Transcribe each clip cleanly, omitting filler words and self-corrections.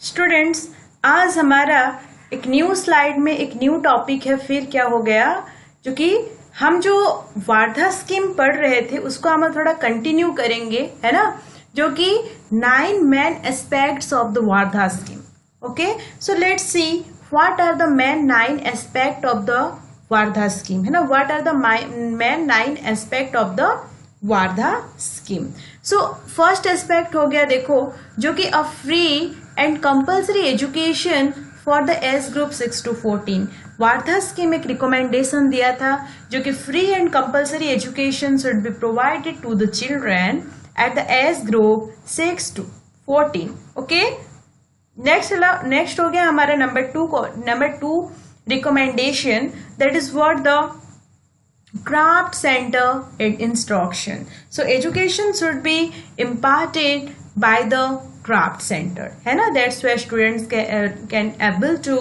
Students, आज हमारा एक न्यू स्लाइड में एक न्यू टॉपिक है। फिर क्या हो गया, जो कि हम जो वार्धा स्कीम पढ़ रहे थे उसको हम थोड़ा कंटिन्यू करेंगे, है ना, जो कि 9 main aspects of the Wardha scheme. Okay, so let's see what are the main 9 aspect of the Wardha scheme, है ना। What are the main 9 aspect of the Wardha scheme. So first aspect हो गया, देखो, जो कि a free and compulsory education for the age group 6 to 14। Wardha scheme एक recommendation दिया था जो कि free and compulsory education should be provided to the children at the age group 6 to 14। Okay, next हो गया हमारा number two recommendation, that is what the craft center instruction. So education should be imparted by the craft center, है ना। That's where students can able to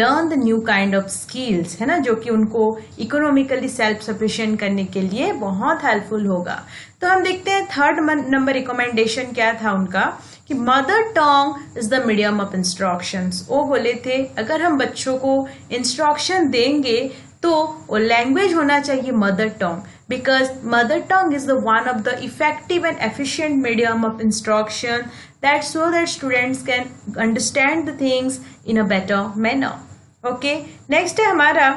learn the new kind of skills, है ना, जो कि उनको economically self sufficient करने के लिए बहुत हेल्पफुल होगा। तो हम देखते हैं थर्ड नंबर रिकमेंडेशन क्या था उनका, कि mother tongue is the medium of instructions. वो बोले थे अगर हम बच्चों को इंस्ट्रक्शन देंगे तो वो लैंग्वेज होना चाहिए mother tongue, because mother tongue is the one of the effective and efficient medium of instruction that so that students can understand the things in a better manner. Okay, next है हमारा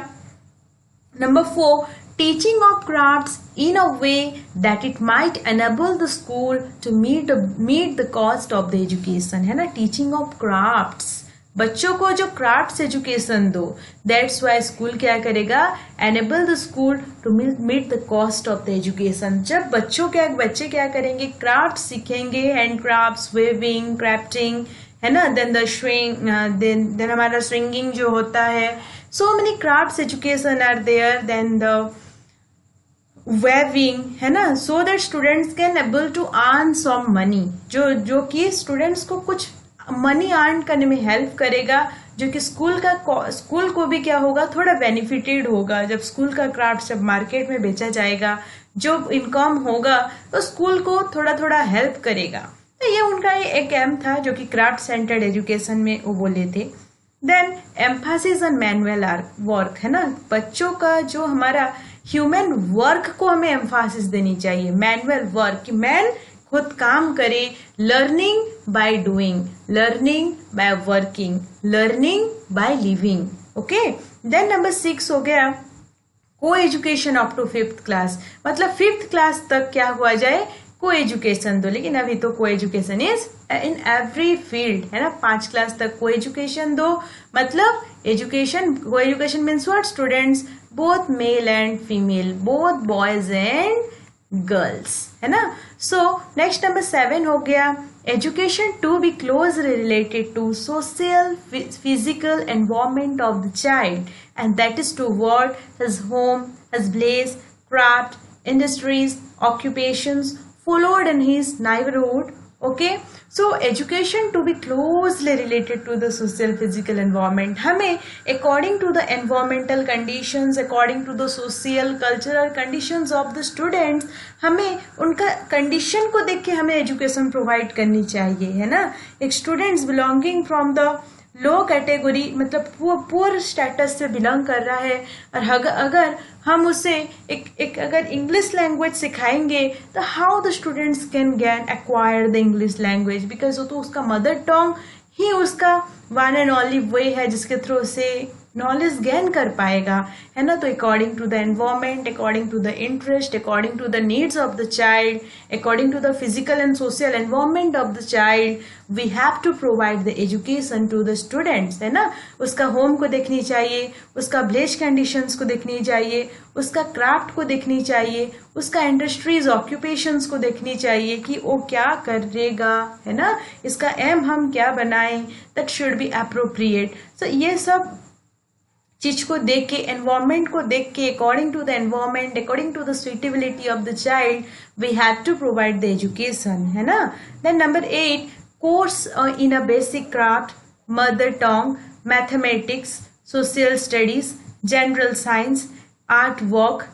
number 4, teaching of crafts in a way that it might enable the school to meet the cost of the education, है ना। teaching of crafts, बच्चों को जो crafts education दो, that's why school क्या करेगा, enable the school to meet the cost of the education. जब बच्चे क्या करेंगे, क्राफ्ट सीखेंगे, हैंड क्राफ्ट्स, वेविंग, क्राफ्टिंग, है ना, देन द स्विंग, देन हमारा स्विंगिंग जो होता है, so many crafts education are there, then the weaving, है ना, so that students can able to earn some money, जो कि स्टूडेंट्स को कुछ मनी अर्न करने में हेल्प करेगा, जो कि स्कूल को भी क्या होगा, थोड़ा बेनिफिटेड होगा। जब स्कूल का क्राफ्ट जब मार्केट में बेचा जाएगा, जो इनकम होगा तो स्कूल को थोड़ा हेल्प करेगा। तो ये उनका एक एम था जो कि क्राफ्ट सेंटर्ड एजुकेशन में वो बोले थे। Then emphasis on manual work, है ना, बच्चों का जो हमारा ह्यूमन वर्क को हमें एम्फासिस देनी चाहिए, मैनुअल वर्क, कि मैन खुद काम करे, learning by doing, learning by working, learning by living. Okay, then number 6 हो गया को education up to 5th class, मतलब 5th क्लास तक क्या हुआ जाए, को एजुकेशन दो। लेकिन अभी तो को education is in every field, है ना। 5 क्लास तक को एजुकेशन दो, मतलब education, co education means what, students both male and female, both boys and girls, है ना। सो नेक्स्ट नंबर 7 हो गया, education to be closely related to social physical environment of the child, and that is toward his home, his place, craft, industries, occupations followed in his neighborhood. Okay, so education to be closely related to the social physical environment, हमें according to the environmental conditions, according to the social cultural conditions of the students, हमें उनका condition को देख के हमें education provide करनी चाहिए, है ना। एक students belonging from the low category, मतलब वो पुअर स्टेटस से बिलोंग कर रहा है, और अगर हम उसे एक अगर इंग्लिश लैंग्वेज सिखाएंगे तो how the students can acquire the English language, because वो तो उसका मदर टंग ही उसका वन एंड ओनली वे है जिसके थ्रू से नॉलेज गेन कर पाएगा, है ना। तो according to the environment, according to the interest, according to the needs of the child, according to the physical and social environment of the child, we have to provide the education to the students, है ना। उसका home को देखनी चाहिए, उसका village conditions को देखनी चाहिए, उसका क्राफ्ट को देखनी चाहिए, उसका इंडस्ट्रीज, ऑक्यूपेशंस को देखनी चाहिए कि वो क्या करेगा, है ना, इसका एम हम क्या बनाएं, दैट शुड बी अप्रोप्रिएट। सो ये सब चीज को देख के, एनवायरमेंट को देख के, according to the environment, according to the suitability of the child, we have to provide the education, है ना। Then number 8, course in a basic craft, mother tongue, mathematics, social studies, general science, art work,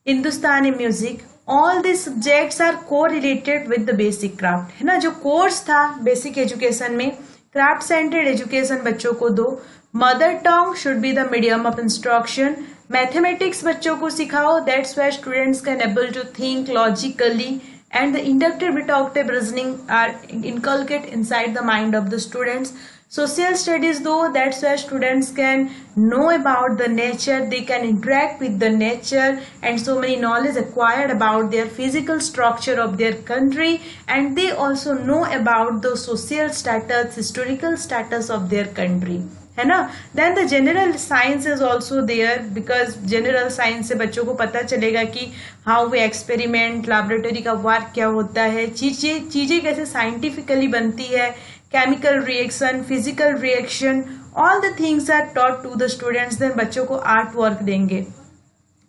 Hindustani music, all this subjects are correlated with the basic craft, है ना। जो course था basic education में craft centred education बच्चों को दो। Mother tongue should be the medium of instruction. Mathematics बच्चों को सिखाओ, that's why students can able to think logically and the inductive deductive reasoning are inculcated inside the mind of the students. Social studies though, that's where students can know about the nature, they can interact with the nature, and so many knowledge acquired about their physical structure of their country, and they also know about the social status, historical status of their country, है ना। Then the general science is also there, because general science से बच्चों को पता चलेगा कि how we experiment, laboratory का work क्या होता है, चीजें कैसे साइंटिफिकली बनती है, chemical reaction, physical reaction, all the things are taught to the students. Then बच्चों को आर्ट वर्क देंगे,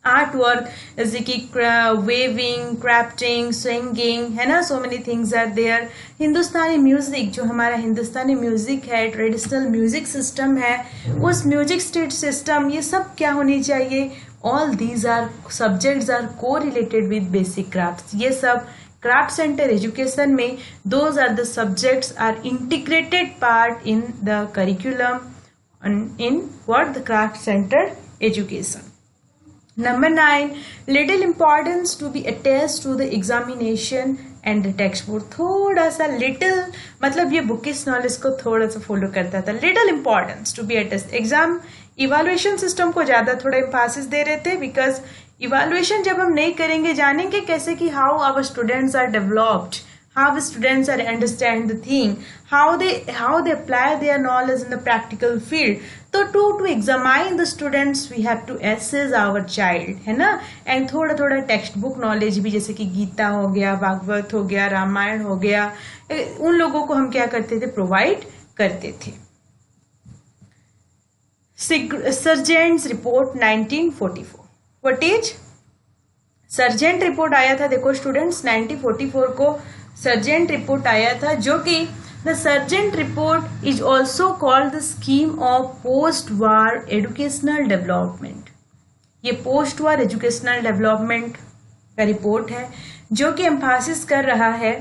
आर्ट वर्क जैसे कि वेविंग, क्राफ्टिंग, सिंगिंग, है ना, so many things are there. Hindustani music, जो हमारा हिंदुस्तानी म्यूजिक है, ट्रेडिशनल म्यूजिक सिस्टम है, उस म्यूजिक स्टेट सिस्टम, ये सब क्या होनी चाहिए, all these are subjects are correlated with basic crafts. ये सब क्राफ्ट सेंटर एजुकेशन में those are the subjects are integrated part in the curriculum in what the craft center education. Number 9, little importance to be attached to the examination and the textbook. थोड़ा सा little मतलब ये bookish knowledge को थोड़ा सा follow करता था। little importance to be attached, exam evaluation system को ज्यादा थोड़ा इम्फासिस दे रहे थे, बिकॉज इवेल्युएशन जब हम नहीं करेंगे, जानेंगे कैसे कि how our students are developed, how the students are understand the thing, how they apply their knowledge in the practical field. So to examine the students we have to assess our child, है ना। and थोड़ा text book knowledge भी, जैसे कि गीता हो गया, भागवत हो गया, रामायण हो गया, उन लोगों को हम क्या करते थे, प्रोवाइड करते थे। Sargent's report 1944, what is Sargent report आया था, देखो स्टूडेंट्स 1944 को सर्जेंट रिपोर्ट आया था, जो कि the sergeant report is also called the scheme of post war educational development. ये पोस्ट वार एजुकेशनल डेवलपमेंट का रिपोर्ट है, जो कि एम्फासिस कर रहा है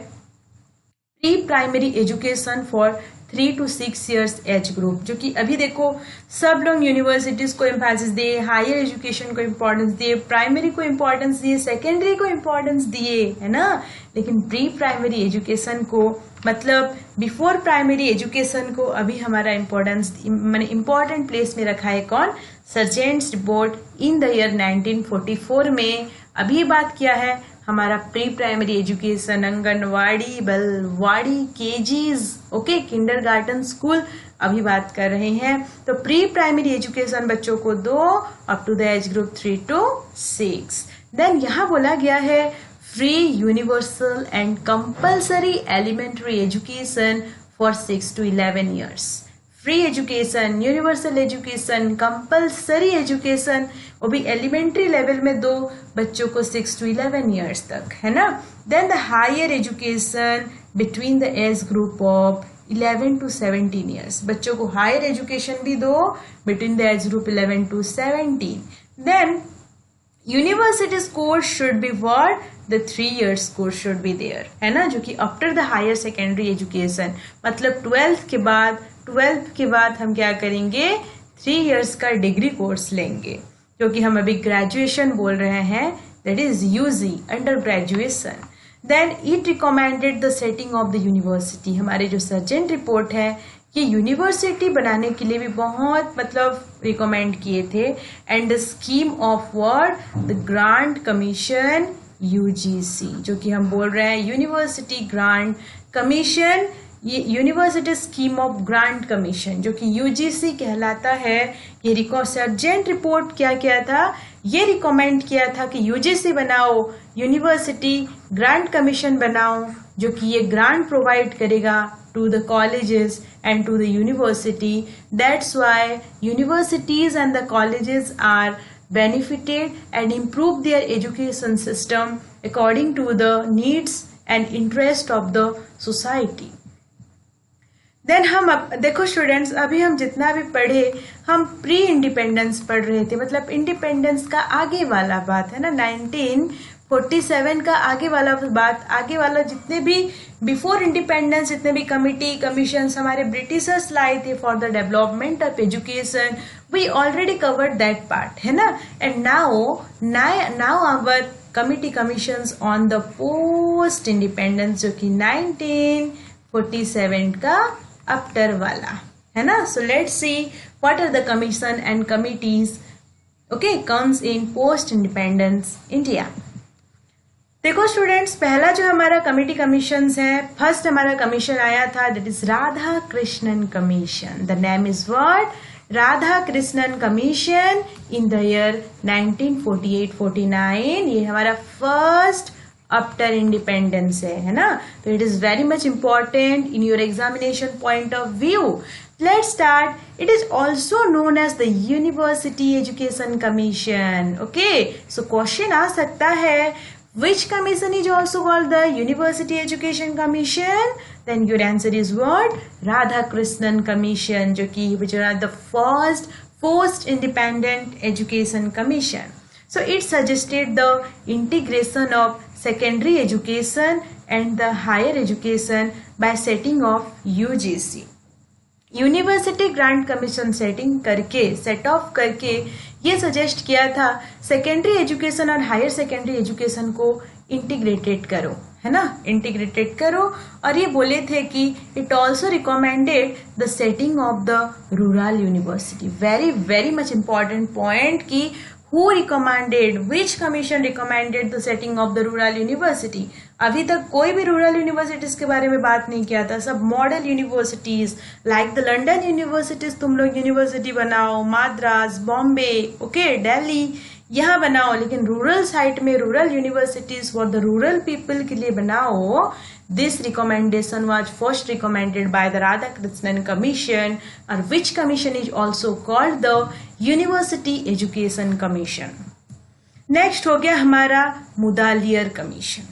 pre primary education for 3 to 6 years age group. जो कि अभी देखो सब लोग यूनिवर्सिटीज को इम्फेसिस दिए, हायर एजुकेशन को इम्पोर्टेंस दिए, प्राइमरी को इम्पोर्टेंस दिए, सेकेंडरी को इम्पोर्टेंस दिए, है ना, लेकिन प्री प्राइमरी एजुकेशन को, मतलब बिफोर प्राइमरी एजुकेशन को अभी हमारा इम्पोर्टेंस, मैंने इम्पोर्टेंट प्लेस में रखा है कौन, Sargent's report in the year 1944 में। अभी बात किया है हमारा pre primary education, anganwadi, balwadi, KGs, okay, kindergarten, school, अभी बात कर रहे हैं। तो प्री प्राइमरी एजुकेशन बच्चों को दो up to the age group 3 to 6। Then यहाँ बोला गया है free universal and compulsory elementary education for 6 to 11 years। Free education, universal education, compulsory education, वो भी एलिमेंट्री लेवल में दो बच्चों को 6 to 11 years तक, है ना। Then the higher education between the age group of 11 to 17 years, बच्चों को हायर एजुकेशन भी दो between the age group 11 to 17। Then universities course should be what, the 3 years course should be there, है ना, जो कि after the higher secondary education, मतलब 12th के बाद हम क्या करेंगे, 3 years का डिग्री कोर्स लेंगे, जो कि हम अभी ग्रेजुएशन बोल रहे हैं, that is UG, under graduation. Then it recommended the setting of the university. हमारे जो सर्जेंट रिपोर्ट है ये यूनिवर्सिटी बनाने के लिए भी बहुत मतलब रिकमेंड किए थे, and the scheme of what, the grant commission UGC, जो कि हम बोल रहे हैं यूनिवर्सिटी ग्रांट कमीशन, ये university scheme of grant commission जो कि यूजीसी कहलाता है। ये सर्जेंट रिपोर्ट क्या किया था, ये रिकमेंड किया था कि यूजीसी बनाओ, यूनिवर्सिटी ग्रांट कमीशन बनाओ, जो कि ये ग्रांट प्रोवाइड करेगा to the colleges and to the university. That's why universities and the colleges are benefited and improve their education system according to the needs and interest of the society. Then हम देखो students, अभी हम जितना भी पढ़े हम pre independence पढ़ रहे थे, मतलब इंडिपेंडेंस का आगे वाला बात है ना। 47 का आगे वाला जितने भी बिफोर इंडिपेंडेंस जितने भी कमिटी कमीशन हमारे ब्रिटिशर्स लाए थे for the development of education, we already covered that part, है ना. And now our committee commissions on the post independence, जो कि 1947 का आफ्टर वाला है ना. So let's see what are the commission and committees okay comes in post independence India. देखो students, पहला जो हमारा कमिटी कमीशन है, फर्स्ट हमारा कमीशन आया था, that is Radhakrishnan commission. The name is what? Radha Krishnan commission in the year 1948-49. ये हमारा फर्स्ट आफ्टर इंडिपेंडेंस है ना. तो it is very much important in your examination point of view. Let's start. It is also known as the University Education Commission. Okay. So question आ सकता है, which commission is also called the University Education Commission? Then your answer is what? Radha Krishnan Commission, जो कि which are the first post-independent education commission. So it suggested the integration of secondary education and the higher education by setting of UGC. University grant commission set of करके ये suggest किया था secondary education और higher secondary education को integrated करो, है ना, integrated करो. और ये बोले थे कि it also recommended the setting of the rural university. Very very much important point कि who recommended, which commission recommended the setting of the rural university. अभी तक कोई भी रूरल यूनिवर्सिटीज के बारे में बात नहीं किया था. सब model universities like the London universities तुम लोग यूनिवर्सिटी बनाओ, माद्रास, बॉम्बे, ओके, दिल्ली, यहाँ बनाओ. लेकिन रूरल साइट में rural universities for the rural people के लिए बनाओ. This recommendation was first recommended by the Radhakrishnan Commission, or which commission is also called the University Education Commission. Next हो गया हमारा Mudaliar commission.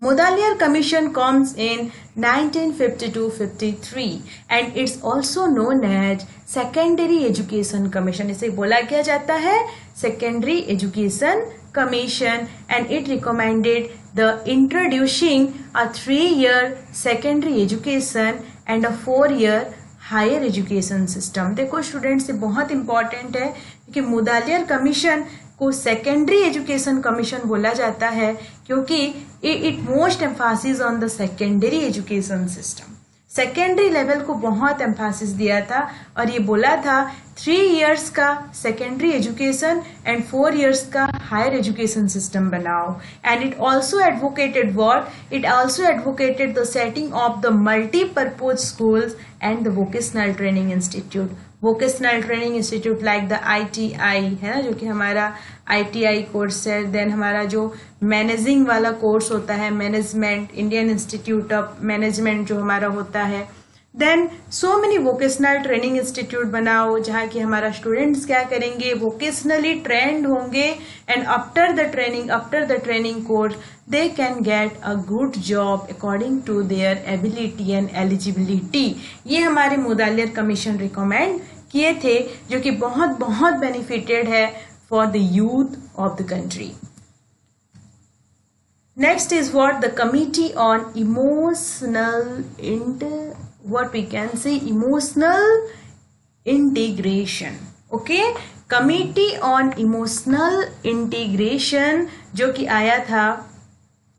Mudaliar commission comes in 1952-53 and it's also known as Secondary Education Commission. इसे बोला क्या जाता है? Secondary Education Commission, and it recommended the introducing a 3-year secondary education and a 4-year higher education system. देखो students, ये बहुत important है क्योंकि मुदालियर कमीशन को सेकेंडरी एजुकेशन कमीशन बोला जाता है क्योंकि it most Mphasis on the secondary education system. Secondary level को बहुत एम्फासिस दिया था और ये बोला था 3 years का सेकेंडरी एजुकेशन एंड 4 years का हायर एजुकेशन सिस्टम बनाओ. And it also advocated what? It also advocated the setting of the multipurpose schools and the vocational training institute. Vocational training institute like the ITI है ना, जो कि हमारा ITI course है. Then हमारा जो managing वाला कोर्स होता है, management, Indian institute of management जो हमारा होता है. Then so many vocational training institute बनाओ जहाँ की हमारा स्टूडेंट्स क्या करेंगे, वोकेशनली ट्रेंड होंगे and after the training course they can get a good job according to their ability and eligibility. ये हमारे मुदालियर कमीशन रिकमेंड किए थे जो कि बहुत बहुत बेनिफिटेड है for the youth of the country. Next is what? The committee on emotional what we can say emotional integration. Okay, committee on emotional integration जो कि आया था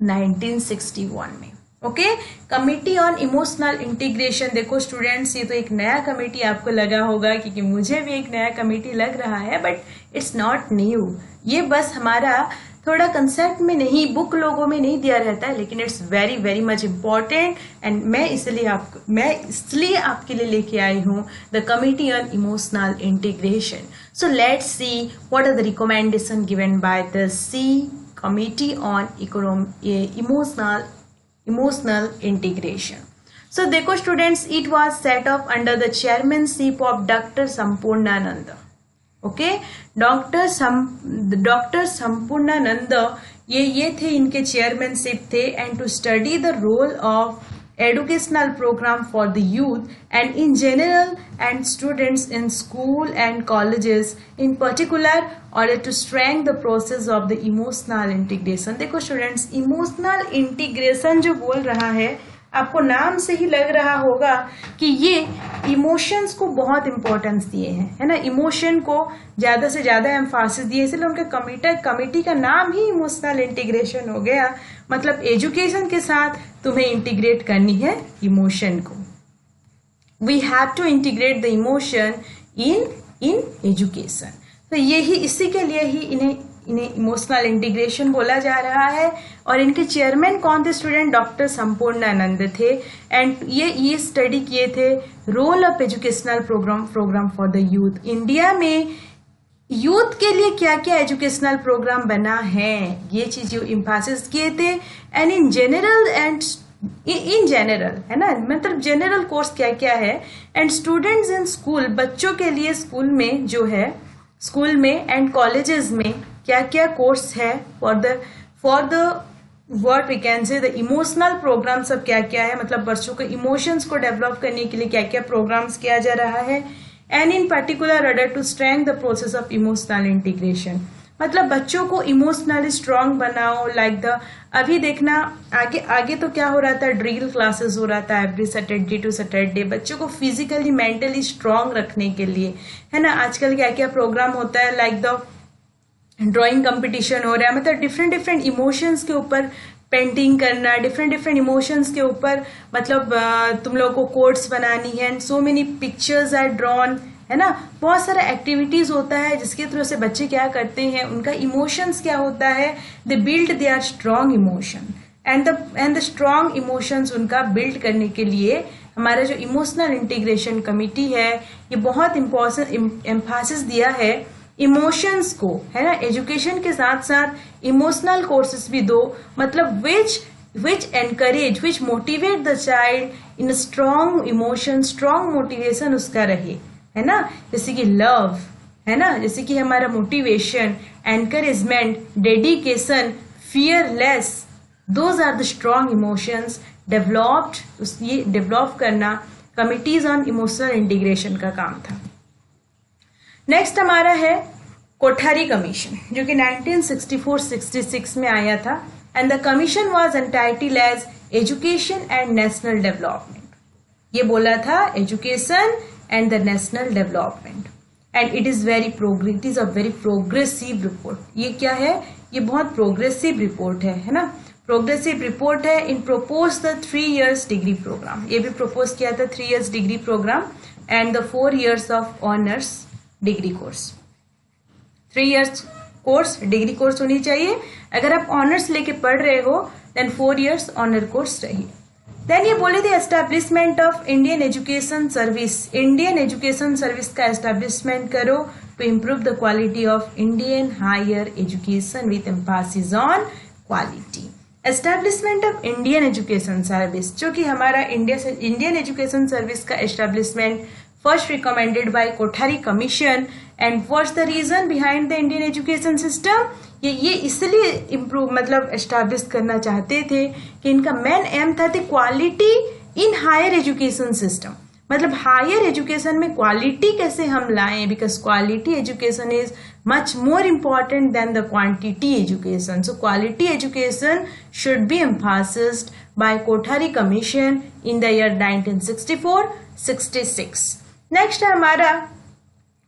1961 में. Okay, committee on emotional integration. देखो स्टूडेंट्स, ये तो एक नया कमिटी आपको लगा होगा क्योंकि मुझे भी एक नया कमिटी लग रहा है, बट इट्स नॉट न्यू. ये बस हमारा थोड़ा कंसेप्ट में नहीं, बुक लोगों में नहीं दिया रहता है, लेकिन it's very very much important and मैं इसलिए आपके लिए लेके आई हूँ the committee on emotional integration. So let's see what are the recommendation given by the committee on emotional integration. So देखो students, it was set off under the chairmanship of doctor Sampurnanand. Okay, doctor Sampurnanand ये थे, इनके chairmanship थे. And to study the role of educational program for the youth and in general and students in school and colleges in particular order to strengthen the process of the emotional integration। देखो students, emotional integration जो बोल रहा है, आपको नाम से ही लग रहा होगा कि ये इमोशंस को बहुत इंपॉर्टेंस दिए हैं, है ना, इमोशन को ज़्यादा से ज़्यादा एम्फासिस दिए, इसलिए उनके कमिटी का नाम ही इमोशनल इंटीग्रेशन हो गया। मतलब एजुकेशन के साथ तुम्हें इंटीग्रेट करनी है इमोशन को। We have to integrate the emotion in education. तो यही, इसी के लिए ही इन्हें इमोशनल इंटीग्रेशन बोला जा रहा है। और इनके चेयरमैन कौन थे स्टूडेंट? डॉक्टर संपूर्णानंद थे। एंड ये स्टडी किए थे role of educational program for the youth. India में यूथ के लिए क्या क्या एजुकेशनल प्रोग्राम बना है, ये चीज जो एम्फासिस किए थे। एंड इन जनरल है ना, मतलब जनरल कोर्स क्या क्या है। एंड स्टूडेंट्स इन स्कूल, बच्चों के लिए स्कूल में जो है, स्कूल में एंड कॉलेजेस में क्या क्या कोर्स है for the what we can say the emotional program, सब क्या क्या है, मतलब बच्चों के इमोशंस को डेवलप करने के लिए क्या क्या प्रोग्राम्स किया जा रहा है। And in particular order to strengthen the process of emotional integration, मतलब बच्चों को इमोशनली स्ट्रांग बनाओ। लाइक द, अभी देखना आगे तो क्या हो रहा था, ड्रिल क्लासेस हो रहा था एवरी सैटरडे टू सैटरडे, बच्चों को फिजिकली मेंटली स्ट्रांग रखने के लिए, है ना। आजकल क्या क्या प्रोग्राम होता है, लाइक द ड्राइंग कंपटीशन हो रहा है, मतलब डिफरेंट इमोशंस के ऊपर पेंटिंग करना, डिफरेंट इमोशंस के ऊपर, मतलब तुम लोग को कोट्स बनानी है and so many pictures are drawn, है ना। बहुत सारा एक्टिविटीज होता है जिसके थ्रू से बच्चे क्या करते हैं, उनका इमोशंस क्या होता है, they build their strong emotion and the strong emotions उनका बिल्ड करने के लिए हमारा जो इमोशनल इंटीग्रेशन कमिटी है, ये बहुत इम्पोर्टेंट एम्फासिस दिया है इमोशंस को, है ना। एजुकेशन के साथ साथ इमोशनल कोर्सेज भी दो, मतलब which encourage, which motivate the child in a strong emotion, strong motivation उसका रहे, है ना। जैसे कि लव, है ना, जैसे कि हमारा motivation, encouragement, dedication, fearless, those are the strong emotions developed. ये डेवलप करना कमिटीज ऑन इमोशनल इंटीग्रेशन का काम था। नेक्स्ट हमारा है कोठारी कमीशन, जो कि 1964-66 में आया था। And the commission was entitled as education and national development. ये बोला था education and the national development. And it is a very progressive report. ये क्या है, ये बहुत प्रोग्रेसिव रिपोर्ट है ना, प्रोग्रेसिव रिपोर्ट है। इन propose the 3 years degree programme, ये भी प्रपोज किया था 3 years degree programme and the 4 years of honours degree course. 3 years course degree course होनी चाहिए। अगर आप ऑनर्स लेके पढ़ रहे हो देन 4 years ऑनर कोर्स रहिए। देन ये बोले थे establishment of Indian education service. Indian education service का एस्टेब्लिशमेंट करो to improve the quality of Indian higher education with Mphasis on quality. Establishment of Indian education service, जो कि हमारा इंडियन एजुकेशन सर्विस का establishment first recommended by Kothari commission. And what's the reason behind the Indian education system? ये इसलिए improve, मतलब establish करना चाहते थे कि इनका मेन एम था quality in higher education system, मतलब हायर एजुकेशन में क्वालिटी कैसे हम लाएं, because quality education is much more important than the quantity education. So quality education should be emphasised by Kothari commission in the year 1964-66। Next है हमारा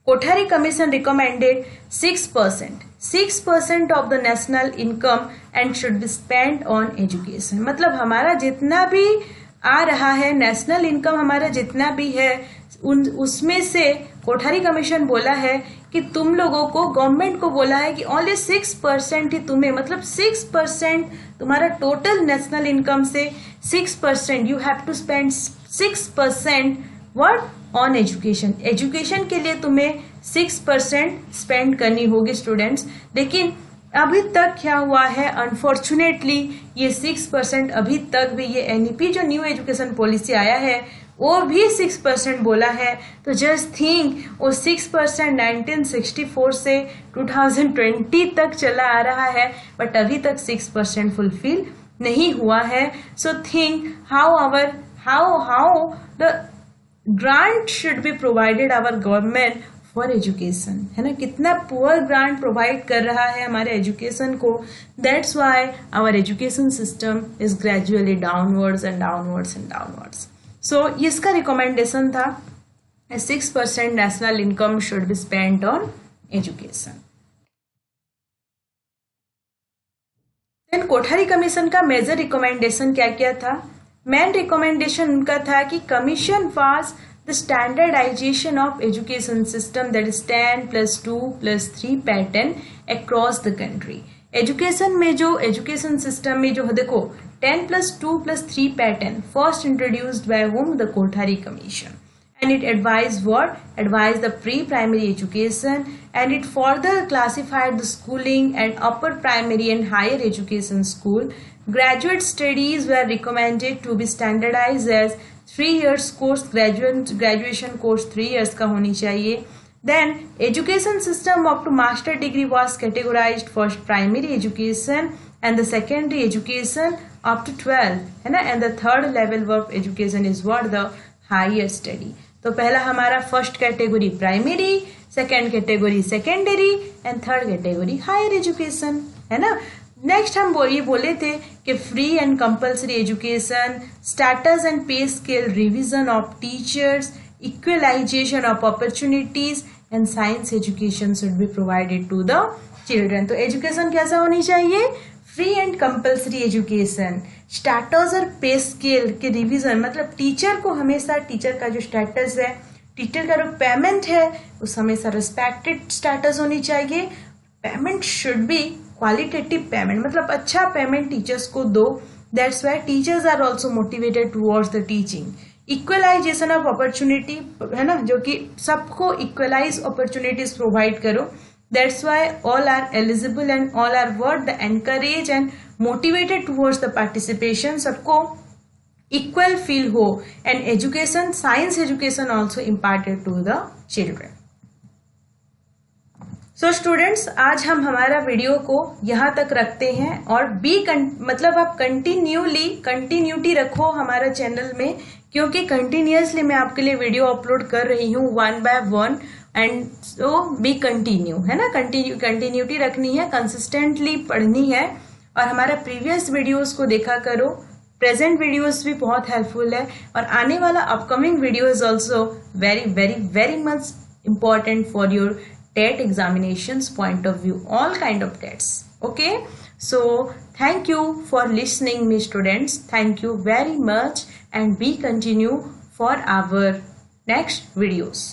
Kothari commission recommended 6% of the national income and should be spend on education. मतलब हमारा जितना भी आ रहा है, national income हमारा जितना भी है, उसमें से कोठारी कमीशन बोला है कि तुम लोगों को, गवर्नमेंट को बोला है कि ओनली 6% ही तुम्हें, मतलब 6% तुम्हारा टोटल नेशनल इनकम से 6% you have to spend 6% what on education. Education के लिए तुम्हें 6% स्पेंड करनी होगी स्टूडेंट्स। लेकिन अभी तक क्या हुआ है, अनफॉर्चुनेटली ये 6% अभी तक भी, ये एनईपी जो न्यू एजुकेशन पॉलिसी आया है वो भी 6% बोला है। तो जस्ट थिंक, वो 6% 1964 से 2020 तक चला आ रहा है, बट अभी तक 6% फुलफिल नहीं हुआ है. So think how the grant should be provided our government for education, है ना. कितना पुअर ग्रांट प्रोवाइड कर रहा है हमारे एजुकेशन को. That's why our education system is gradually downwards and downwards and downwards. So इसका रिकमेंडेशन था 6% national income should be spend on education. Then Kothari commission का मेजर रिकमेंडेशन क्या क्या था. मेन रिकमेंडेशन उनका था कि commission was the standardization of education system, that is 10+2+3 pattern across the country. Education में जो एजुकेशन सिस्टम में जो देखो 10+2+3 pattern first introduced by whom? The Kothari commission. And it advised the pre-primary education, and it further classified the schooling and upper primary and higher education school. Graduate studies were recommended to be standardized as 3 years course, graduation course 3 years का होनी चाहिए. Then education system up to master degree was categorized first primary education and the secondary education up to 12, है ना. And the third level of education is what? The higher study. तो पहला हमारा first category primary, second category secondary and third category higher education, है ना. Next हम ये बोले थे कि free and compulsory education, status and pay scale revision of teachers, equalization of opportunities and science education should be provided to the children. तो education कैसा होनी चाहिए? Free and compulsory education, status और पे स्केल के revision, मतलब teacher को हमेशा teacher का जो स्टेटस है, टीचर का जो पेमेंट है उस हमेशा रिस्पेक्टेड स्टेटस होनी चाहिए. Payment should be qualitative payment, मतलब अच्छा पेमेंट टीचर्स को दो. That's why teachers are also motivated towards the teaching. Equalization of opportunity, है ना, जो कि सबको इक्वलाइज अपॉर्चुनिटीज प्रोवाइड करो. That's why all are eligible and all are worth the encourage and motivated towards the participation. सबको equal feel हो, and education, science education also imparted to the children. So students, आज हम हमारा video को यहाँ तक रखते हैं और मतलब आप कंटिन्यूटी रखो हमारा चैनल में, क्योंकि कंटिन्यूसली मैं आपके लिए वीडियो अपलोड कर रही हूँ 1 by 1. And so B continue, है ना. कंटिन्यूटी रखनी है, कंसिस्टेंटली पढ़नी है और हमारा प्रीवियस वीडियोस को देखा करो. प्रेजेंट वीडियोस भी बहुत हेल्पफुल है और आने वाला upcoming video is also very very very much important for your TET examinations point of view, all kind of TETs. Okay, so thank you for listening me students. Thank you very much and we continue for our next videos.